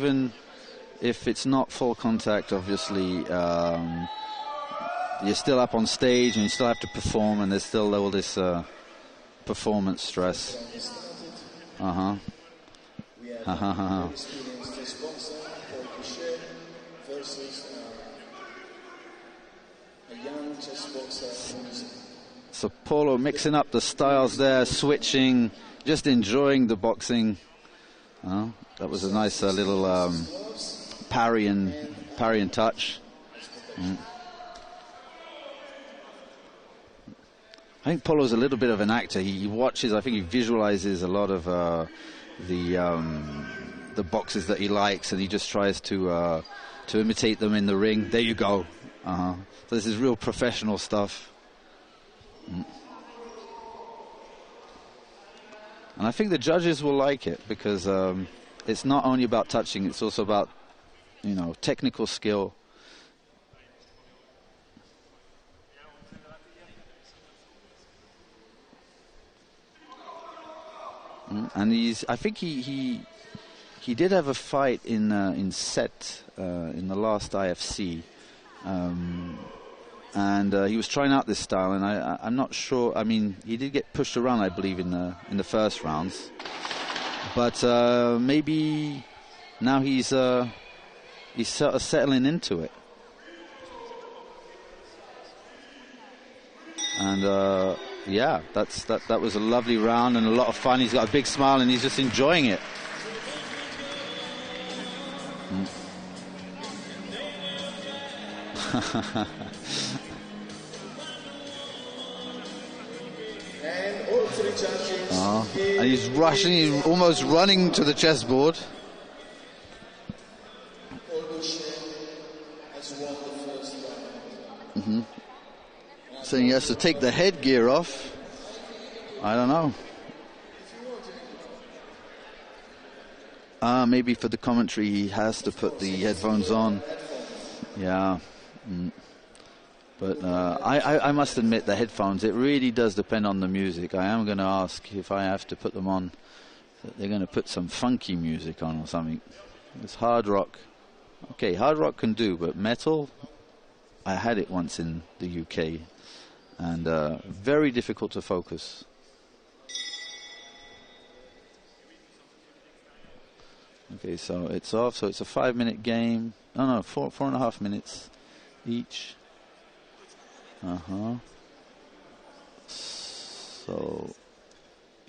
Even if it's not full contact, obviously, you're still up on stage and you still have to perform, and there's still all this performance stress. So Paulo mixing up the styles there, switching, just enjoying the boxing. That was a nice little parry and touch. I think Paulo's a little bit of an actor. He watches, I think he visualizes a lot of the boxes that he likes, and he just tries to imitate them in the ring. There you go. So this is real professional stuff. And I think the judges will like it, because it's not only about touching, it's also about, you know, technical skill. And I think he did have a fight in set in the last IFC, and he was trying out this style, and I'm not sure. I mean, he did get pushed around, I believe, in the first rounds, but maybe now he's sort of settling into it, and. Yeah, that was a lovely round and a lot of fun. He's got a big smile and he's just enjoying it. And he's rushing, he's almost running to the chessboard. Saying he has to take the headgear off. I don't know. Maybe for the commentary he has to put the headphones on. Yeah. But I must admit, the headphones, it really does depend on the music. I am going to ask if I have to put them on, that they're going to put some funky music on or something. It's hard rock. Okay, hard rock can do, but metal, I had it once in the UK. And very difficult to focus. Okay, so it's off. So it's a 5-minute game. No, 4.5 minutes each. So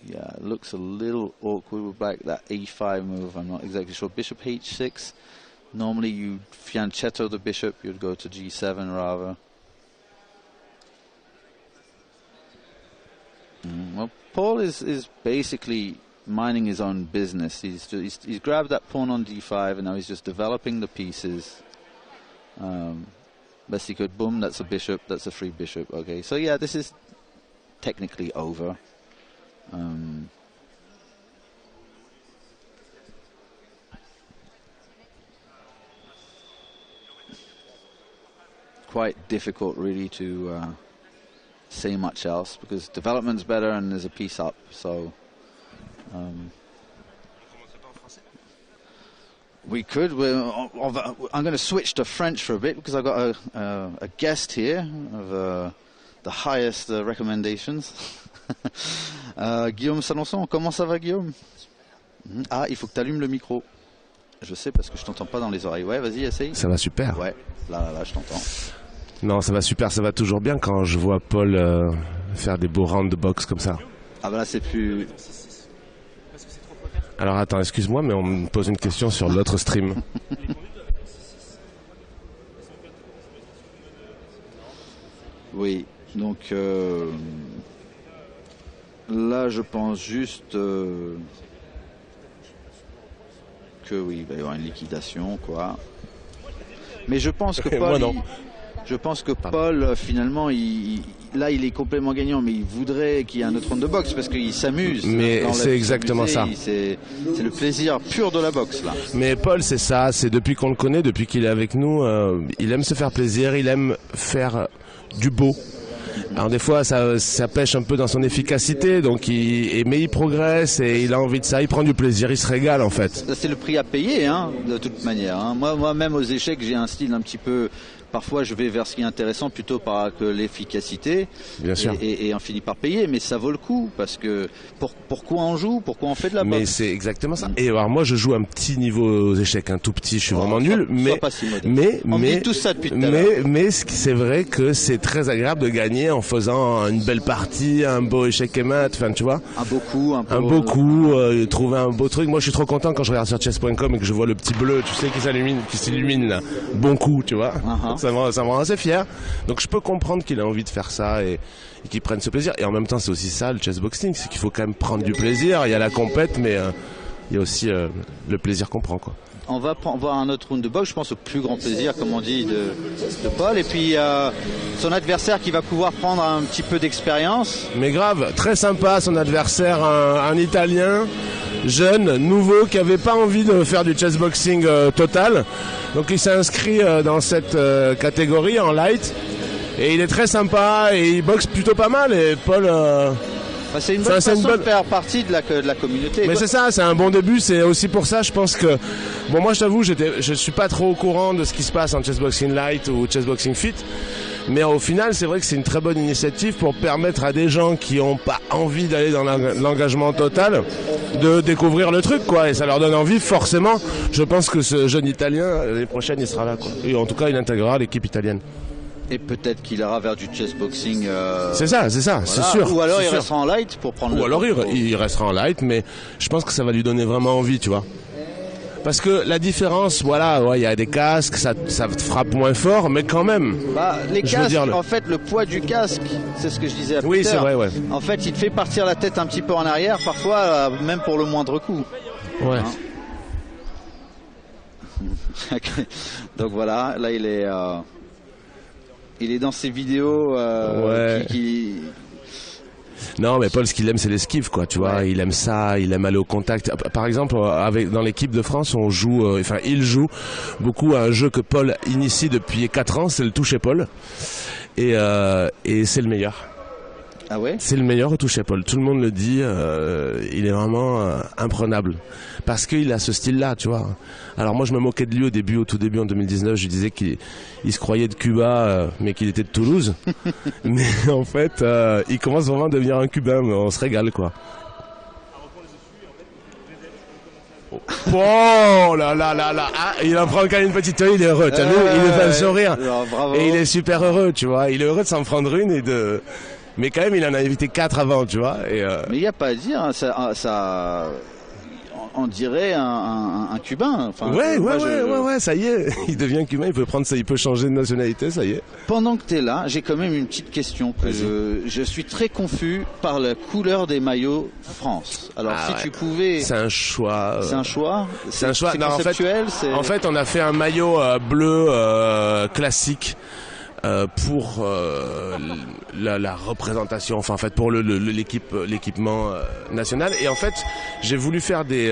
yeah, it looks a little awkward with back that E5 move. I'm not exactly sure. Bishop H6. Normally you fianchetto the bishop. You'd go to G7 rather. Well, Paul is basically minding his own business. He's grabbed that pawn on D5, and now he's just developing the pieces. Best he could. Boom, that's a bishop. That's a free bishop. Okay, so yeah, this is technically over. Quite difficult, really, to say much else, because development's better and there's a piece up. So we could. I'm going to switch to French for a bit, because I've got a guest here of the highest recommendations. Guillaume Salançon, comment ça va, Guillaume? Ah, il faut que tu allumes le micro. Je sais, parce que je t'entends pas dans les oreilles. Ouais, vas-y, essaye. Ça va super. Ouais, là, je t'entends. Non, ça va super, ça va toujours bien quand je vois Paul faire des beaux rounds de boxe comme ça. Ah bah là, c'est plus... Alors attends, excuse-moi, mais on me pose une question sur l'autre stream. Oui, donc là, je pense juste que oui, il va y avoir une liquidation, quoi. Mais je pense que Paul... Je pense que Paul, finalement, là, il est complètement gagnant, mais il voudrait qu'il y ait un autre round de boxe, parce qu'il s'amuse. Mais c'est exactement ça. C'est le plaisir pur de la boxe, là. Mais Paul, c'est ça. C'est depuis qu'on le connaît, depuis qu'il est avec nous, il aime se faire plaisir, il aime faire du beau. Alors des fois ça pêche un peu dans son efficacité, donc mais il progresse et il a envie de ça, il prend du plaisir, il se régale en fait. Ça, c'est le prix à payer, hein, de toute manière. Hein. Moi-même aux échecs, j'ai un style un petit peu. Parfois, je vais vers ce qui est intéressant plutôt que l'efficacité. Bien sûr. Et on finit par payer, mais ça vaut le coup parce que pourquoi on joue, pourquoi on fait de la boxe. Mais c'est exactement ça. Et alors moi, je joue un petit niveau aux échecs, un tout petit. Je suis vraiment nul, on dit tout ça depuis tout à l'heure. Mais c'est vrai que c'est très agréable de gagner en faisant une belle partie, un beau échec et mat. Enfin, tu vois. Un beau coup, trouver un beau truc. Moi, je suis trop content quand je regarde sur chess.com et que je vois le petit bleu, tu sais, qui s'illumine là. Bon coup, tu vois. Ça me rend assez fier. Donc je peux comprendre qu'il a envie de faire ça et qu'il prenne ce plaisir. Et en même temps, c'est aussi ça le chessboxing, c'est qu'il faut quand même prendre du plaisir. Il y a la compète, mais il y a aussi le plaisir qu'on prend, quoi. On va voir un autre round de boxe, je pense au plus grand plaisir, comme on dit, de Paul. Et puis son adversaire qui va pouvoir prendre un petit peu d'expérience. Mais grave, très sympa son adversaire, un Italien, jeune, nouveau, qui avait pas envie de faire du chessboxing total. Donc il s'est inscrit dans cette catégorie en light. Et il est très sympa et il boxe plutôt pas mal. Et Paul... c'est une bonne façon de faire partie de la communauté. Mais c'est ça, c'est un bon début. C'est aussi pour ça, je pense que... Bon, moi, je t'avoue, je suis pas trop au courant de ce qui se passe en chessboxing light ou chessboxing fit. Mais au final, c'est vrai que c'est une très bonne initiative pour permettre à des gens qui n'ont pas envie d'aller dans l'engagement total de découvrir le truc, quoi. Et ça leur donne envie, forcément. Je pense que ce jeune Italien, l'année prochaine, il sera là, quoi. Et en tout cas, il intégrera l'équipe italienne. Et peut-être qu'il ira vers du chessboxing. C'est ça, voilà. C'est sûr. Ou alors il restera en light pour prendre Ou alors il restera en light, mais je pense que ça va lui donner vraiment envie, tu vois. Parce que la différence, voilà, il y a des casques, ça frappe moins fort, mais quand même. Les casques, en fait, le poids du casque, c'est ce que je disais à Peter. Oui, c'est vrai, ouais. En fait, il te fait partir la tête un petit peu en arrière, parfois, même pour le moindre coup. Ouais. Hein. Donc voilà, là il est dans ses vidéos qui... Non, mais Paul, ce qu'il aime, c'est l'esquive, quoi, tu vois. Il aime ça, il aime aller au contact. Par exemple, dans l'équipe de France, on joue, il joue beaucoup à un jeu que Paul initie depuis 4 ans, c'est le touche-épaule. Et c'est le meilleur. Ah ouais? C'est le meilleur au touche-épaule. Tout le monde le dit, il est vraiment imprenable. Parce qu'il a ce style-là, tu vois. Alors moi, je me moquais de lui au tout début, en 2019. Je lui disais qu'il se croyait de Cuba, mais qu'il était de Toulouse. Mais en fait, il commence vraiment à devenir un Cubain. Mais on se régale, quoi. Oh là là là là. Ah, il en prend quand même une petite, il est heureux. T'as vu, il est fait le sourire. Bravo. Et il est super heureux, tu vois. Il est heureux de s'en prendre une et de... Mais quand même, il en a évité 4 avant, tu vois. Et Mais il n'y a pas à dire, hein, ça, on dirait un Cubain. Enfin, ouais, ça y est, il devient cubain, il peut changer de nationalité, ça y est. Pendant que tu es là, j'ai quand même une petite question. Je suis très confus par la couleur des maillots France. Alors tu pouvais... C'est un choix. C'est un choix. C'est un choix. C'est conceptuel. En fait, on a fait un maillot bleu classique. Pour la représentation, enfin en fait pour l'équipement national. Et en fait j'ai voulu faire des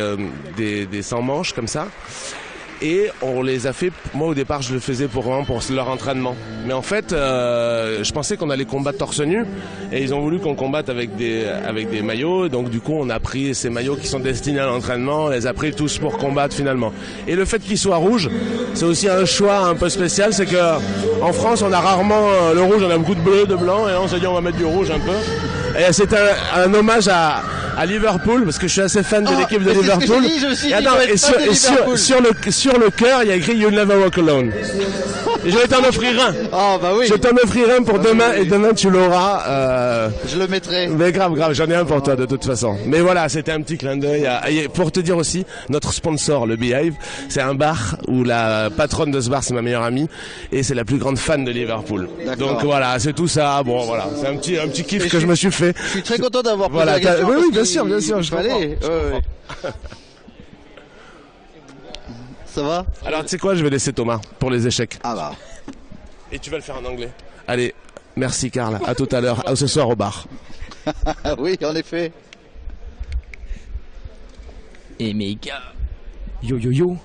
sans manches comme ça. Et on les a fait, moi au départ je le faisais pour leur entraînement. Mais en fait je pensais qu'on allait combattre torse nu. Et ils ont voulu qu'on combatte avec des maillots. Donc du coup on a pris ces maillots qui sont destinés à l'entraînement. On les a pris tous pour combattre finalement. Et le fait qu'ils soient rouges, c'est aussi un choix un peu spécial. C'est que en France on a rarement le rouge, on a beaucoup de bleu, de blanc. Et là on s'est dit on va mettre du rouge un peu. Et c'est un hommage à Liverpool, parce que je suis assez fan de l'équipe de Liverpool. Et sur le cœur, il y a écrit You Never Walk Alone. Et je vais t'en offrir un. Oh bah oui. Je vais t'en offrir un pour demain, et demain tu l'auras. Je le mettrai. Mais grave, j'en ai un pour toi de toute façon. Mais voilà, c'était un petit clin d'œil. Pour te dire aussi, notre sponsor, le Beehive, c'est un bar où la patronne de ce bar, c'est ma meilleure amie, et c'est la plus grande fan de Liverpool. Donc voilà, c'est tout ça. Bon voilà, c'est un petit kiff que je me suis fait. Je suis très content d'avoir posé la question. Oui, bien sûr, je comprends. Ça va? Alors tu sais quoi, je vais laisser Thomas pour les échecs. Ah bah. Et tu vas le faire en anglais. Allez, merci Karl, à tout à l'heure, ce soir au bar. Oui, en effet. Et mes gars, yo.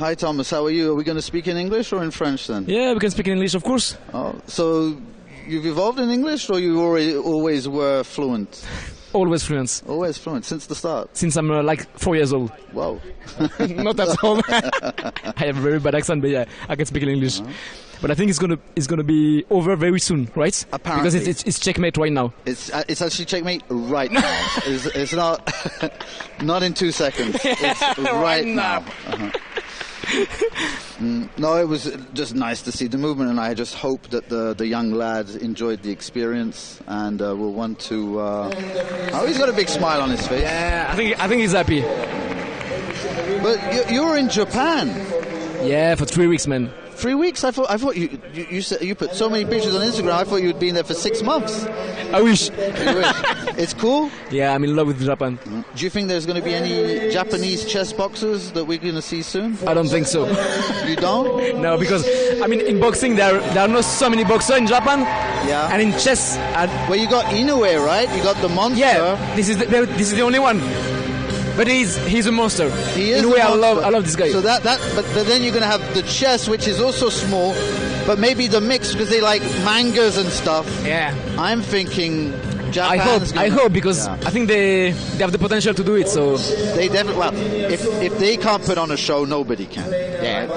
Hi Thomas, how are you? Are we going to speak in English or in French then? Yeah, we can speak in English, of course. Oh, so you've evolved in English, or you always were fluent? Always fluent. Always fluent since the start. Since I'm like 4 years old. Wow. Not at all. I have a very bad accent, but yeah, I can speak in English. But I think it's gonna be over very soon, right? Apparently. Because it's checkmate right now. It's actually checkmate right now. It's not not in 2 seconds. It's right now. No, it was just nice to see the movement, and I just hope that the young lads enjoyed the experience and will want to. Oh, he's got a big smile on his face. Yeah, I think he's happy. But you were in Japan. Yeah, for 3 weeks, man. 3 weeks? I thought you said you put so many pictures on Instagram. I thought you'd been there for 6 months. I wish. You wish. It's cool. Yeah, I'm in love with Japan. Do you think there's going to be any Japanese chess boxers that we're going to see soon? I don't think so. You don't? No, because I mean, in boxing there are not so many boxers in Japan. Yeah. And in chess, Well, you got Inoue, right? You got the monster. yeah, this is the only one. But he's a monster. He is. In a way, I love this guy. So but then you're going to have the chess, which is also small, but maybe the mix because they like mangas and stuff. Yeah. I'm thinking Japan's I hope because yeah. I think they have the potential to do it. So They definitely. Well, if they can't put on a show, nobody can. yeah.